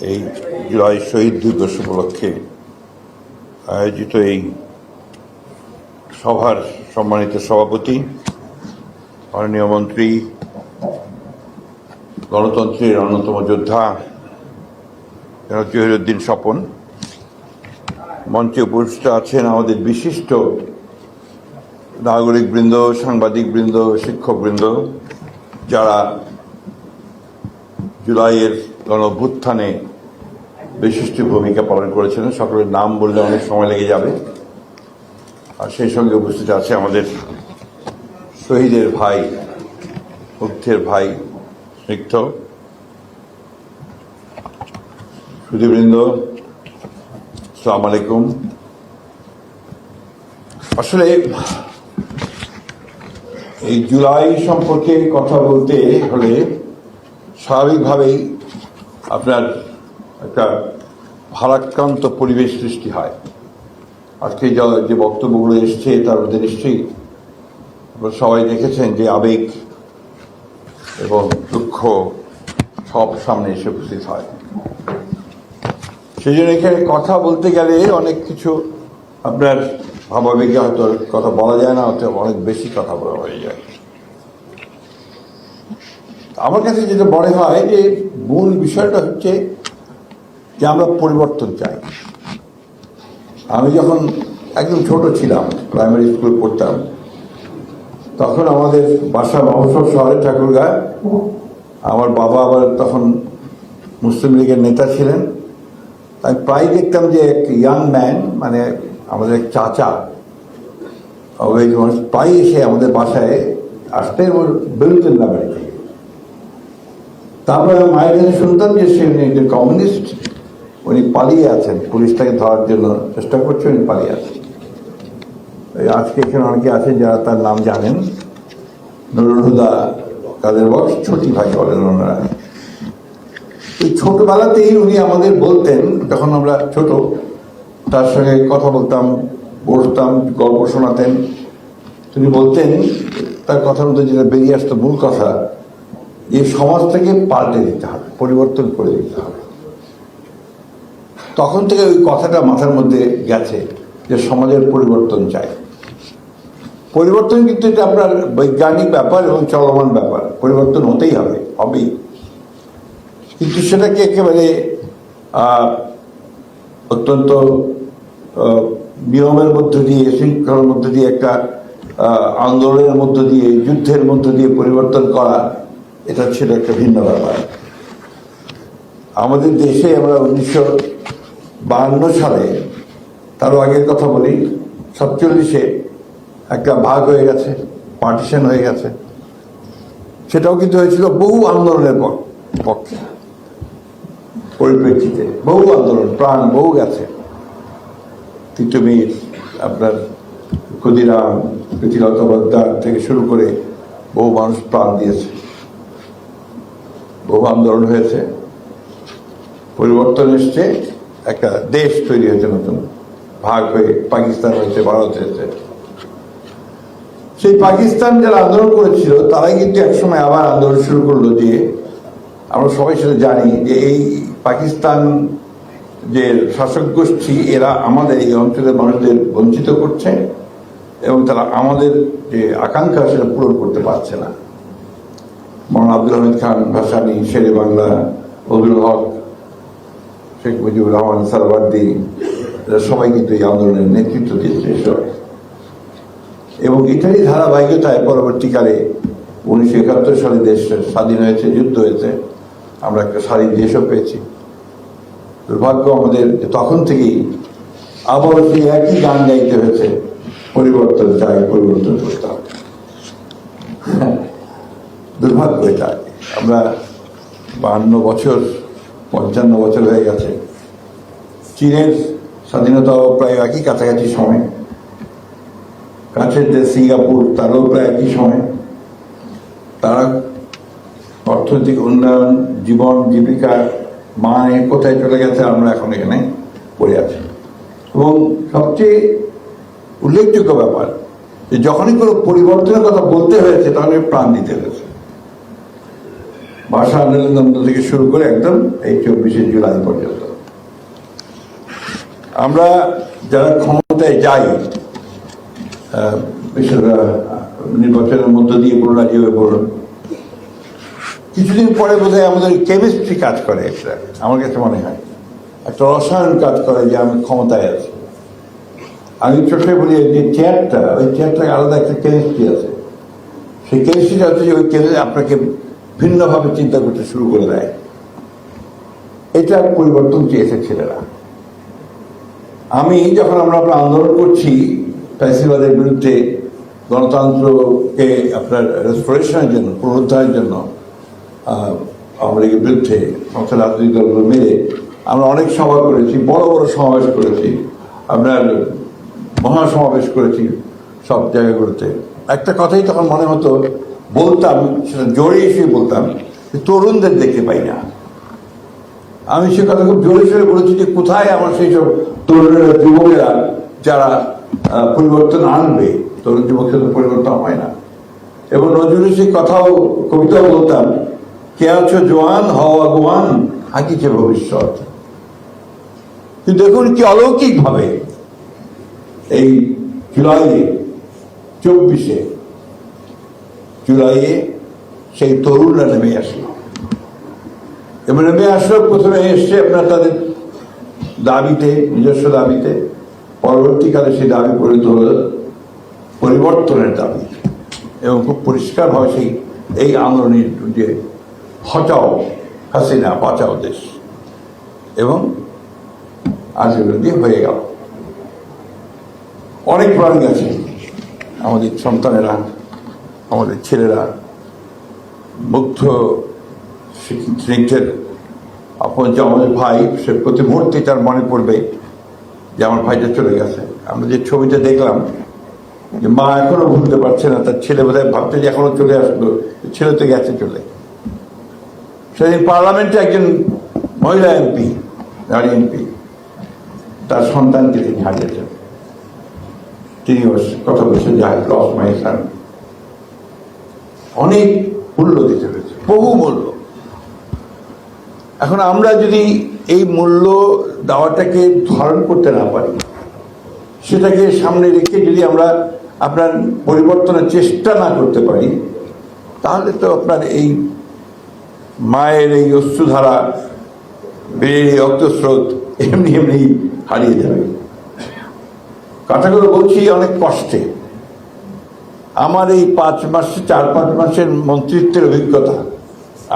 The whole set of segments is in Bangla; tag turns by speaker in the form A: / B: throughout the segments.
A: এই জুলাই শহীদ দিবস উপলক্ষে আয়োজিত এই সভার সম্মানিত সভাপতি, মাননীয় মন্ত্রী, গণতন্ত্রের অন্যতম যোদ্ধা জনাব জহিরুদ্দিন স্বপন, মঞ্চে উপস্থিত আছেন আমাদের বিশিষ্ট নাগরিকবৃন্দ, সাংবাদিকবৃন্দ, শিক্ষকবৃন্দ, যারা জুলাইয়ের গণঅভ্যুত্থানে বিশিষ্ট ভূমিকা পালন করেছিলেন। সকলের নাম বললে অনেক সময় লেগে যাবে। আর সেই সঙ্গে উপস্থিত আছে আমাদের শহীদের ভাই, মুগ্ধের ভাই স্নিগ্ধ, সুধীবৃন্দ, আসসালামু আলাইকুম। আসলে এই জুলাই সম্পর্কে কথা বলতে হলে স্বাভাবিকভাবেই আপনার একটা ভারাক্রান্ত পরিবেশ সৃষ্টি হয়। আজকে যে বক্তব্যগুলো এসছে তার মধ্যে নিশ্চয়ই সবাই দেখেছেন যে আবেগ এবং দুঃখ সব সামনে এসে উপস্থিত হয়। সেই জন্য এখানে কথা বলতে গেলে অনেক কিছু আপনার ভাবাবেগে হয়তো কথা বলা যায় না, হয়তো অনেক বেশি কথা বলা হয়ে যায়। আমার কাছে যেটা মনে হয় যে মূল বিষয়টা হচ্ছে যে আমরা পরিবর্তন চাই। আমি যখন একদম ছোট ছিলাম, প্রাইমারি স্কুলে পড়তাম, তখন আমাদের বাসা মফস্বল শহরের ঠাকুরগাঁও। আমার বাবা আবার তখন মুসলিম লীগের নেতা ছিলেন। আমি প্রায় দেখতাম যে এক ইয়াং ম্যান, মানে আমাদের এক চাচা, প্রায় এসে আমাদের বাসায় আসতেন বেরোতেন না বাড়ি থেকে। তারপরে মায়ের কাছে শুনতাম যে সে একজন কমিউনিস্ট, উনি পালিয়ে আছেন, পুলিশ তাকে ধরার জন্য চেষ্টা করছে, উনি পালিয়ে আছেন। আজকে এখানে অনেকে আছেন যারা তার নাম জানেন, নুরুল হুদা কাদের বক্স, ছোটি ভাই বলেন ওনারা। এই ছোটবেলাতেই উনি আমাদের বলতেন, যখন আমরা ছোট, তার সঙ্গে কথা বলতাম, বসতাম, গল্প শোনাতেন। তিনি বলতেন, তার কথার মধ্যে যেটা বেরিয়ে আসতো মূল কথা, যে সমাজটাকে পাল্টে দিতে হবে, পরিবর্তন করে দিতে হবে। তখন থেকে ওই কথাটা মাথার মধ্যে গেছে যে সমাজের পরিবর্তন চাই। পরিবর্তন কিন্তু এটা আপনার বৈজ্ঞানিক ব্যাপার এবং চলমান ব্যাপার, পরিবর্তন হতেই হবে, হবেই। কিন্তু সেটাকে একেবারে অত্যন্ত নিয়মের মধ্য দিয়ে, শৃঙ্খলার মধ্য দিয়ে, একটা আন্দোলনের মধ্য দিয়ে, যুদ্ধের মধ্য দিয়ে পরিবর্তন করা, এটা ছিল একটা ভিন্ন ব্যাপার। আমাদের দেশে আমরা 1952 সালে, তারও আগের কথা বলি, 47-এ একটা ভাগ হয়ে গেছে, পার্টিশন হয়ে গেছে। সেটাও কিন্তু হয়েছিল বহু আন্দোলনের পক্ষে, পরিপ্রেক্ষিতে বহু আন্দোলন, প্রাণ বহু গেছে। তিতুমির, আপনার ক্ষুদিরাম, প্রীতিলতা বদ্দার থেকে শুরু করে বহু মানুষ প্রাণ দিয়েছে, বহু আন্দোলন হয়েছে, পরিবর্তন এসছে, একটা দেশ তৈরি হয়েছে, নতুন ভাগ হয়ে পাকিস্তান হয়েছে, ভারত হয়েছে। সেই পাকিস্তান যারা আন্দোলন করেছিল তারাই কিন্তু একসময় আবার আন্দোলন শুরু করলো, যে আমরা সবাই সেটা জানি যে এই পাকিস্তান যে শাসক গোষ্ঠী, এরা আমাদের এই অঞ্চলের মানুষদের বঞ্চিত করছে এবং তারা আমাদের যে আকাঙ্ক্ষা সেটা পূরণ করতে পারছে না। মৌলানা আব্দুল হামিদ খান ভাসানী, শেরে বাংলা, ফজলুল হক, শেখ মুজিবুর রহমান সারওয়ার্দী, এরা সবাই কিন্তু এই আন্দোলনের নেতৃত্ব দিয়েছে। এবং এটারই ধারাবাহিকতায় পরবর্তীকালে 1971 সালে দেশ স্বাধীন হয়েছে, যুদ্ধ হয়েছে, আমরা একটা স্বাধীন দেশও পেয়েছি। দুর্ভাগ্য আমাদের তখন থেকেই আবার সেই একই গান গাইতে হয়েছে, পরিবর্তন চাই, পরিবর্তন করতে হবে। দুর্ভাগ্য এটা। আমরা 52 বছর, 55 বছর হয়ে গেছে। চীনের স্বাধীনতাও প্রায় একই কাছাকাছি সময়, কাছের যে সিঙ্গাপুর, তারও প্রায় একই সময়। তারা অর্থনৈতিক উন্নয়ন, জীবন জীবিকার মানে কোথায় চলে গেছে, আমরা এখন এখানে পড়ে আছি। এবং সবচেয়ে উল্লেখযোগ্য ব্যাপার যে যখনই কোনো পরিবর্তনের কথা বলতে হয়েছে, তাহলে প্রাণ দিতে হয়েছে। ভাষা আন্দোলন থেকে শুরু করে একদম এই 24শে জুলাই পর্যন্ত আমরা যারা ক্ষমতায় যাই, নির্বাচনের মধ্য দিয়ে পুরো রাজি হয়ে পড়ল, কিছুদিন পরে বোধহয় আমাদের কেমিস্ট্রি কাজ করে। একটা আমার কাছে মনে হয় একটা রসায়ন কাজ করে যে আমি ক্ষমতায় আছি। আমি চোখে বলি যে চেয়ারটা, ওই চেয়ারটা আলাদা একটা কেমিস্ট্রি আছে। সেই কেমিস্ট্রিটা হচ্ছে যে ওই কেমিস্ট্রি আপনাকে ভিন্নভাবে চিন্তা করতে শুরু করে দেয়। এটা পরিবর্তন চেয়েছে ছেলেরা। আমি যখন আমরা আন্দোলন করছি ফ্যাসিবাদের বিরুদ্ধে, গণতন্ত্রকে আপনার রেস্টোরেশনের জন্য, পুনরুদ্ধারের জন্য, আওয়ামী লীগের বিরুদ্ধে সমস্ত রাজনৈতিক দলগুলো মিলে আমরা অনেক সভা করেছি, বড় বড় সমাবেশ করেছি, আপনার মহাসমাবেশ করেছি সব জায়গাগুলোতে। একটা কথাই তখন মনে হতো, বলতাম, সেটা জোরে এসে বলতাম, তরুণদের দেখতে পাই না। আমি সে কথা খুব জোরে সোরে বলেছি যে কোথায় আমার সেই সব তরুণেরা, যুবকেরা যারা পরিবর্তন আনবে। তরুণ যুবকের তো পরিবর্তন হয় না। এবং নজরুলের সেই কথাও, কবিতাও বলতাম, কে আছো জোয়ান হও আগুয়ান, আঁকিছে ভবিষ্যৎ। কিন্তু দেখুন কি অলৌকিক ভাবে এই জুলাইয়ে, 24শে জুলাইয়ে সেই তরুণরা নেমে আসলো। এবং নেমে আসলো, প্রথমে এসছে আপনার তাদের দাবিতে, নিজস্ব দাবিতে। পরবর্তীকালে সেই দাবি পরিণত হল পরিবর্তনের দাবি। এবং খুব পরিষ্কারভাবে সেই এই আন্দোলনের যে হটাও হাসিনা, বাঁচাও দেশ, এবং আজগুলো দিয়ে হয়ে গেল। অনেক প্রাণ গেছে, আমাদের সন্তানেরা, আমাদের ছেলেরা, মুগ্ধ স্নিগ্ধের আপন যে আমাদের ভাই, সে প্রতি মুহূর্তে তার মনে পড়বে যে আমার ভাইটা চলে গেছে। আমরা যে ছবিটা দেখলাম যে মা এখনো ভুলতে পারছে না, তার ছেলে বোধহয় ভাবছে যে এখনো চলে আসলো, ছেলে তো গেছে চলে। সেদিন পার্লামেন্টে একজন মহিলা এমপি, নারী এমপি, তার সন্তানকে তিনি হারিয়েছেন। তিনি কথা বলছেন যে আই লস্ট মাই সন। অনেক মূল্য দিতে হয়েছে, বহু মূল্য। এখন আমরা যদি এই মূল্য দেওয়াটাকে ধারণ করতে না পারি, সেটাকে সামনে রেখে যদি আমরা আপনার পরিবর্তনের চেষ্টা না করতে পারি, তাহলে তো আপনার এই মায়ের এই অশ্রুধারা, বীরের এই রক্তস্রোত এমনি এমনি হারিয়ে যাবে। কথাগুলো বলছি অনেক কষ্টে। আমার এই 4-5 মাসের মন্ত্রিত্বের অভিজ্ঞতা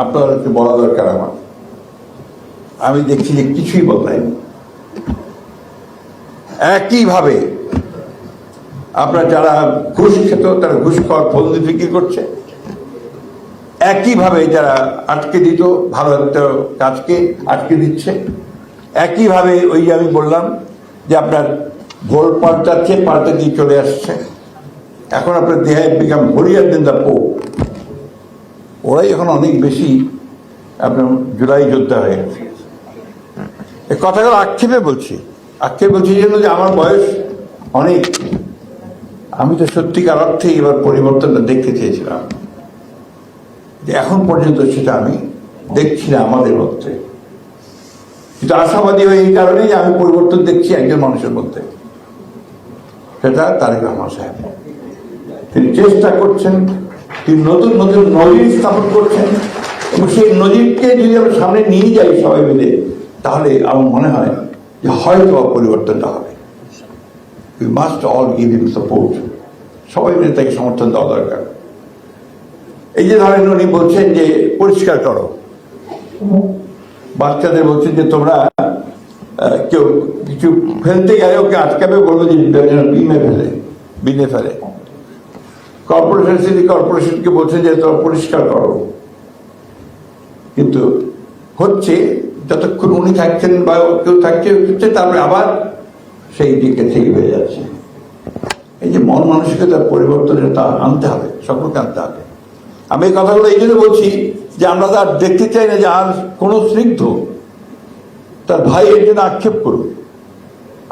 A: আপনাদেরকে বলা দরকার আমার। আমি দেখছি যে কিছুই বদলায়নি। একইভাবে আপনার যারা ঘুষ খেত, তারা ঘুষ খাওয়ার ফন্দি বিক্রি করছে। একইভাবে যারা আটকে দিত ভালো একটা কাজকে আটকে দিচ্ছে। একইভাবে ওই যে আমি বললাম যে আপনার গোল পাল্টাচ্ছে, পাল্টে দিয়ে চলে আসছে। এখন আপনার দেহে বিকাম হরিয়ার দিন দা পো, ওরাই এখন অনেক বেশি আপনার জুলাই যোদ্ধা হয়ে গেছে। এই কথাগুলো আক্ষেপে বলছি জন্য যে আমার বয়স অনেক। আমি তো সত্যিকার অর্থে এবার পরিবর্তনটা দেখতে চেয়েছিলাম, যে এখন পর্যন্ত সেটা আমি দেখছি না আমাদের মধ্যে। কিন্তু আশাবাদী হয়ে এই কারণে যে আমি পরিবর্তন দেখছি একজন মানুষের মধ্যে, সেটা তারেক রহমান সাহেব। তিনি চেষ্টা করছেন, তিনি নতুন নতুন নজির স্থাপন করছেন, এবং সেই নজিরকে যদি আমরা সামনে নিয়ে যাই সবাই মিলে, তাহলে আমার মনে হয় যে হয়তো পরিবর্তনটা হবে। We must all give him support. সবাই মিলে তাকে সমর্থন দেওয়া দরকার। এই যে ধরেন উনি বলছেন যে পরিষ্কার করো, বাচ্চাদের বলছেন যে তোমরা কেউ কিছু ফেলতে গেলে ওকে আটকাবে, বলবো যে বিনে ফেলে। কর্পোরেশন, সিটি কর্পোরেশনকে বলছেন যে তোমরা পরিষ্কার করো, কিন্তু হচ্ছে যতক্ষণ উনি থাকছেন বা কেউ থাকছে, তারপরে আবার সেই দিকে ঠিক হয়ে যাচ্ছে। এই যে মন মানসিকতার পরিবর্তনের তা আনতে হবে, সকলকে আনতে হবে। আমি এই কথাগুলো এই জন্য বলছি যে আমরা তো আর দেখতে চাই না যে আর কোনো স্নিগ্ধ তার ভাই এর জন্য আক্ষেপ করুক।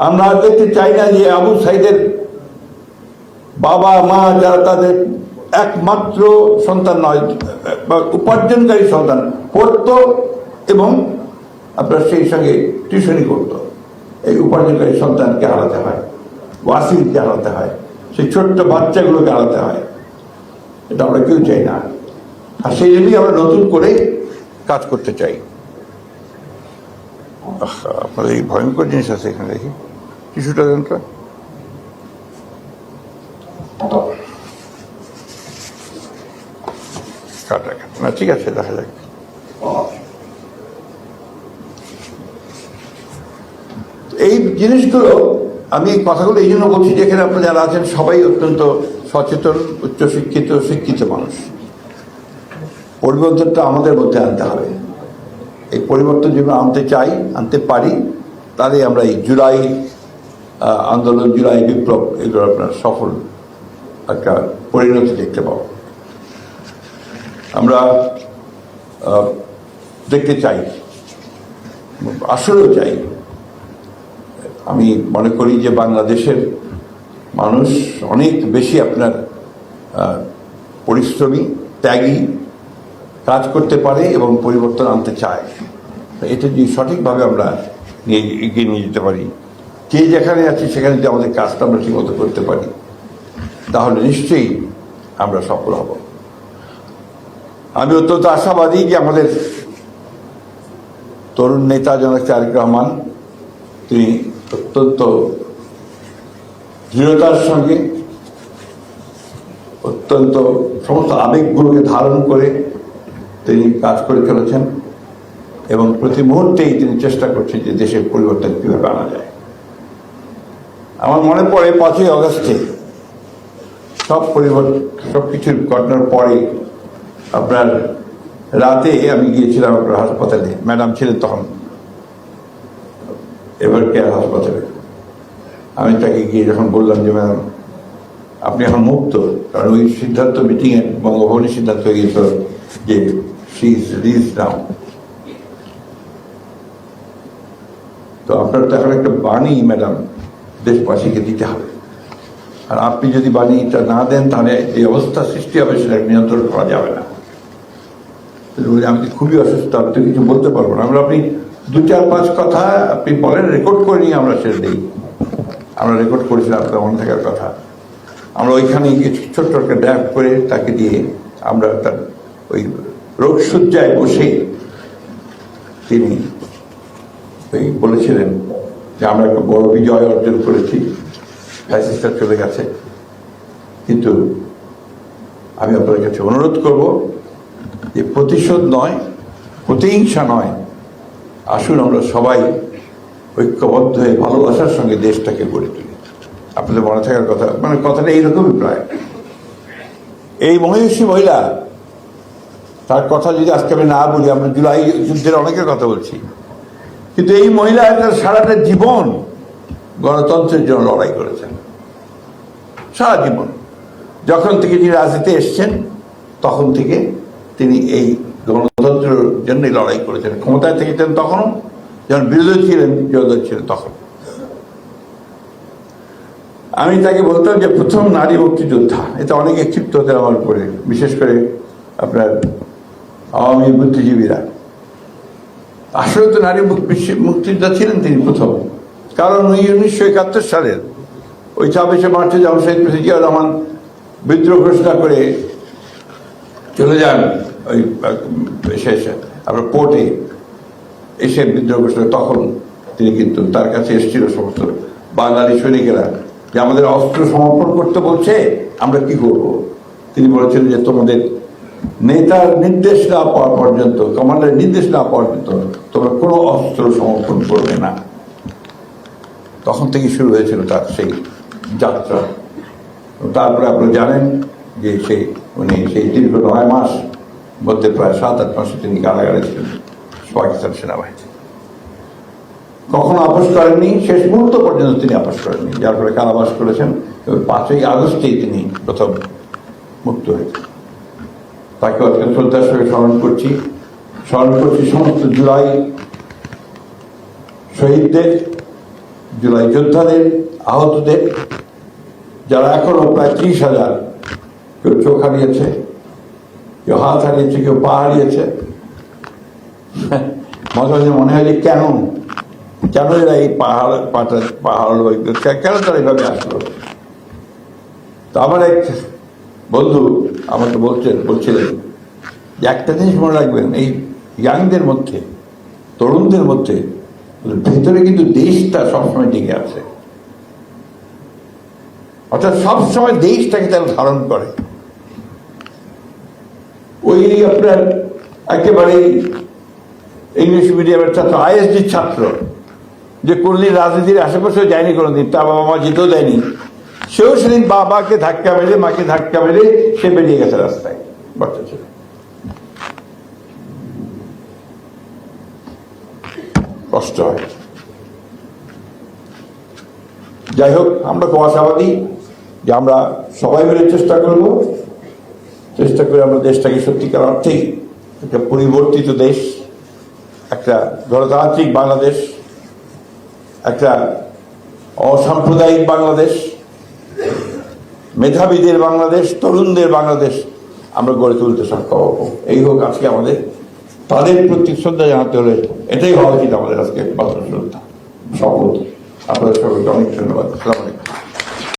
A: আমরা আর দেখতে চাই না যে আবু সাইদের বাবা মা যারা তাদের একমাত্র সন্তান নয়, উপার্জনকারী সন্তান, পড়তো এবং আপনার সেই সঙ্গে টিউশনি করতো। এই উপার্জনকারী সন্তানকে হারাতে হয়, ওয়াসিমকে হারাতে হয়, সেই ছোট্ট বাচ্চাগুলোকে হারাতে হয়। এটা আমরা কেউ চাই না, আর সেই জন্যই আমরা নতুন করে কাজ করতে চাই। আপনার এই ভয়ঙ্কর জিনিস আছে এখানে, দেখি টিস্যুটা দেন তো। না ঠিক আছে, দেখা যাক। এই জিনিসগুলো, আমি কথাগুলো এই জন্য বলছি, যেখানে আপনারা যারা আছেন সবাই অত্যন্ত সচেতন, উচ্চশিক্ষিত, শিক্ষিত মানুষ। পরিবর্তনটা আমাদের মধ্যে আনতে হবে। এই পরিবর্তন যদি আনতে চাই, আনতে পারি, তাহলে আমরা এই জুলাই আন্দোলন, জুলাই বিপ্লব, এগুলো আপনার সফল একটা পরিণতি দেখতে পাব। আমরা দেখতে চাই, আসলেও চাই। আমি মনে করি যে বাংলাদেশের মানুষ অনেক বেশি আপনার পরিশ্রমী, ত্যাগী, কাজ করতে পারে এবং পরিবর্তন আনতে চায়। এটা যদি সঠিকভাবে আমরা এগিয়ে নিয়ে যেতে পারি, যে যেখানে আছি সেখানে যদি আমাদের কাজটা আমরা ঠিকমতো করতে পারি, তাহলে নিশ্চয়ই আমরা সফল হব। আমি অত্যন্ত আশাবাদী যে আমাদের তরুণ নেতা জনাব তারেক রহমান, তিনি অত্যন্ত দৃঢ়তার সঙ্গে, অত্যন্ত সমস্ত আবেগগুলোকে ধারণ করে তিনি কাজ করে চলেছেন এবং প্রতি মুহূর্তেই তিনি চেষ্টা করছেন যে দেশের পরিবর্তন কীভাবে আনা যায়। আমার মনে পড়ে 5ই আগস্টে সব কিছুর ঘটনার পরে আপনার রাতে আমি গিয়েছিলাম আপনার হাসপাতালে, ম্যাডাম ছিলেন তখন এভার কেয়ার হাসপাতালে। আমি তাকে গিয়ে যখন বললাম যে ম্যাডাম আপনি এখন মুক্ত, কারণ ওই সিদ্ধান্ত মিটিংয়ে বঙ্গভবনের সিদ্ধান্ত হয়ে গিয়েছিল যে শি ইজ রিলিজড নাও। তো আপনার তো এখন একটা বাণী ম্যাডাম দেশবাসীকে দিতে হবে, আর আপনি যদি বাণীটা না দেন তাহলে যে অবস্থা সৃষ্টি হবে সেটা নিয়ন্ত্রণ করা যাবে না। আমি খুবই অসুস্থ, আমি তো কিছু বলতে পারবো না। আপনি 2-4-5 কথা আপনি বলেন, রেকর্ড করে নিয়ে আমরা সেটা দিই। আমরা রেকর্ড করেছিলাম, আপনার মনে থাকার কথা। আমরা ওইখানে ছোট্ট একটা ড্যাপ করে তাকে দিয়ে আমরা তার ওই রোগসজ্জায় বসে তিনি ওই বলেছিলেন যে আমরা একটা বড় বিজয় অর্জন করেছি, ফ্যাসিস্টরা চলে গেছে। কিন্তু আমি আপনাদের কাছে অনুরোধ করব যে প্রতিশোধ নয়, প্রতিহিংসা নয়, আসুন আমরা সবাই ঐক্যবদ্ধ হয়ে ভালোবাসার সঙ্গে দেশটাকে গড়ে তুলি। আপনাদের মনে থাকার কথা, মানে কথাটা এইরকমই প্রায়। এই মহিষী মহিলা, তার কথা যদি আজকে আমি না বলি, আমরা জুলাই যুদ্ধের অনেকের কথা বলছি, কিন্তু এই মহিলা তার সারাটা জীবন গণতন্ত্রের জন্য লড়াই করেছেন। সারা জীবন, যখন থেকে তিনি রাজনীতিতে এসছেন তখন থেকে তিনি এই গণতন্ত্রের জন্যই লড়াই করেছেন। ক্ষমতায় থেকেছেন তখনও, যখন বিরোধী ছিলেন, বিরোধী ছিলেন তখন। আমি তাকে বলতাম যে প্রথম নারী মুক্তিযোদ্ধা। এটা অনেকে ক্ষিপ্ত হতেন আমার উপরে, বিশেষ করে আপনার আওয়ামী বুদ্ধিজীবীরা। আসলে তো নারী মুক্তিযোদ্ধা ছিলেন তিনি প্রথম, কারণ ওই 1971 সালের ওই 26শে মার্চে যখন শহীদ প্রেসিডেন্ট জিয়াউর রহমান বিদ্রোহ ঘোষণা করে চলে যান ওই আপনার পোর্টে এসে বিদ্রোহ ঘোষণা, তখন তিনি কিন্তু তার কাছে এসেছিল সমস্ত বাঙালি সৈনিকেরা যে আমাদের অস্ত্র সমর্পণ করতে বলছে, আমরা কি করব। তিনি বলেছেন যে তোমাদের নেতার নির্দেশ না পাওয়া পর্যন্ত, কমান্ডারের নির্দেশ না পাওয়া পর্যন্ত তোমরা কোনো অস্ত্র সমর্পণ করবে না। তখন থেকে শুরু হয়েছিল তার সেই যাত্রা। তারপরে আপনারা জানেন যে উনি সেই দীর্ঘ 9 মাস মধ্যে প্রায় 7-8 মাসে তিনি কারাগারে ছিলেন পাকিস্তান সেনাবাহিনী। কখনো আপোষ করেননি, শেষ মুহূর্ত পর্যন্ত তিনি আপোষ করেননি, যার ফলে কারাবাস করেছেন। 5ই আগস্টেই তিনি প্রথম মুক্ত হয়েছেন। তাকে আজকে শ্রদ্ধার সঙ্গে স্মরণ করছি সমস্ত জুলাই শহীদদের, জুলাই যোদ্ধাদের, আহতদের, যারা এখনো প্রায় 30,000 কেউ চোখ হারিয়েছে, কেউ হাত হারিয়েছে, কেউ পা হারিয়েছে। মাঝে মাঝে মনে হয় যে কেন এরা এই পাহাড় কেন তারা এইভাবে আসলো। তো আমার এক বন্ধু আমাকে বলছিলেন যে একটা জিনিস মনে রাখবেন, এই ইয়াংদের মধ্যে, তরুণদের মধ্যে ভেতরে কিন্তু দেশটা সবসময় টিকে আছে, অর্থাৎ সবসময় দেশটাকে তারা ধারণ করে। ওই আপনার একেবারে ইংলিশ মিডিয়ামের ছাত্র, আইএসডির ছাত্র, যে কোনদিন রাজনীতির আশেপাশেও যায়নি, কোনোদিন তার বাবা মা যেতেও দেয়নি, সেও সেদিন বাবাকে ধাক্কা মেরে, মাকে ধাক্কা মেরে সে বেরিয়ে গেছে রাস্তায়, বাচ্চা ছেলে। কষ্ট হয়। যাই হোক, আমরা খুব আশাবাদী যে আমরা সবাই মিলে চেষ্টা করে আমরা দেশটাকে সত্যিকার অর্থেই একটা পরিবর্তিত দেশ, একটা গণতান্ত্রিক বাংলাদেশ, একটা অসাম্প্রদায়িক বাংলাদেশ, মেধাবীদের বাংলাদেশ, তরুণদের বাংলাদেশ আমরা গড়ে তুলতে সক্ষম হব। এই হোক আজকে আমাদের, তাদের প্রতি শ্রদ্ধা জানাতে হলে এটাই হওয়া উচিত আমাদের আজকে শ্রদ্ধা, শপথ। আপনাদের সকলকে অনেক ধন্যবাদ।